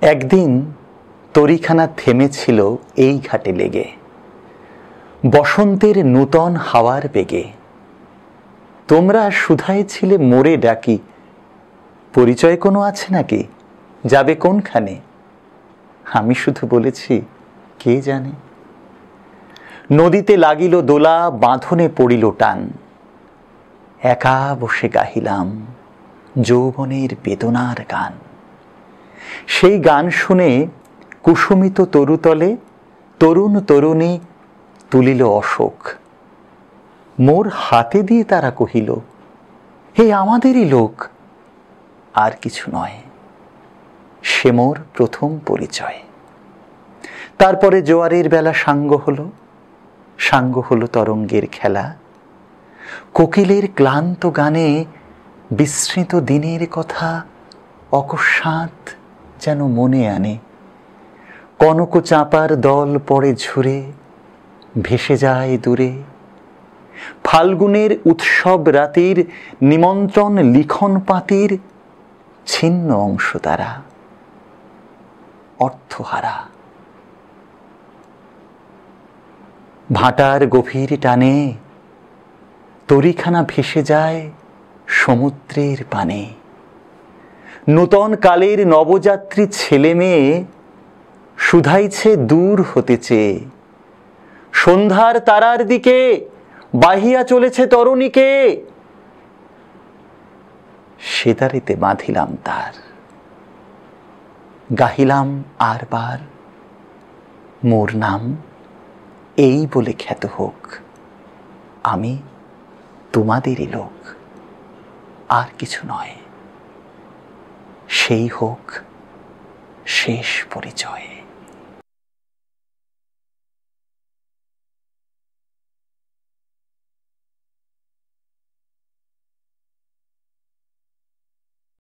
একদিন তরিখানা থেমেছিল এই ঘাটে লেগে, বসন্তের নূতন হাওয়ার বেগে। তোমরা সুধায় ছিলে মোরে ডাকি, পরিচয় কোনো আছে নাকি, যাবে কোনখানে? আমি শুধু বলেছি, কে জানে। নদীতে লাগিল দোলা, বাঁধনে পড়িল টান। একা বসে গাহিলাম যৌবনের বেদনার গান। সেই গান শুনে কুসুমিত তরুতলে তরুণ তরুণী তুলিল অশোক। মোর হাতে দিয়ে তারা কহিল, হে আমাদেরই লোক। আর কিছু নয়, সে মোর প্রথম পরিচয়। তারপরে জোয়ারের বেলা সাঙ্গ হলো তরঙ্গের খেলা। কোকিলের ক্লান্ত গানে বিস্মৃত দিনের কথা অকস্মাৎ যেন মনে আনে। কনক চাঁপার দল পড়ে ঝরে, ভেসে যায় দূরে। ফাল্গুনের উৎসব রাতির নিমন্ত্রণ লিখন পাতির ছিন্ন অংশ তারা, অর্থহারা। ভাটার গভীর টানে তরিখানা ভেসে যায় সমুদ্রের পানে। নূতন কালের নবযাত্রী ছেলে মেয়ে শুধাইছে দূর হতে চেয়ে। সন্ধ্যার তারার দিকে বাহিয়া চলেছে তরুণীকে। সেতারিতে বাঁধিলাম তার, গাহিলাম আর বার, মোর নাম এই বলে খ্যাত হোক, আমি তোমাদেরই লোক। আর কিছু নয়, সেই হোক শেষ পরিচয়।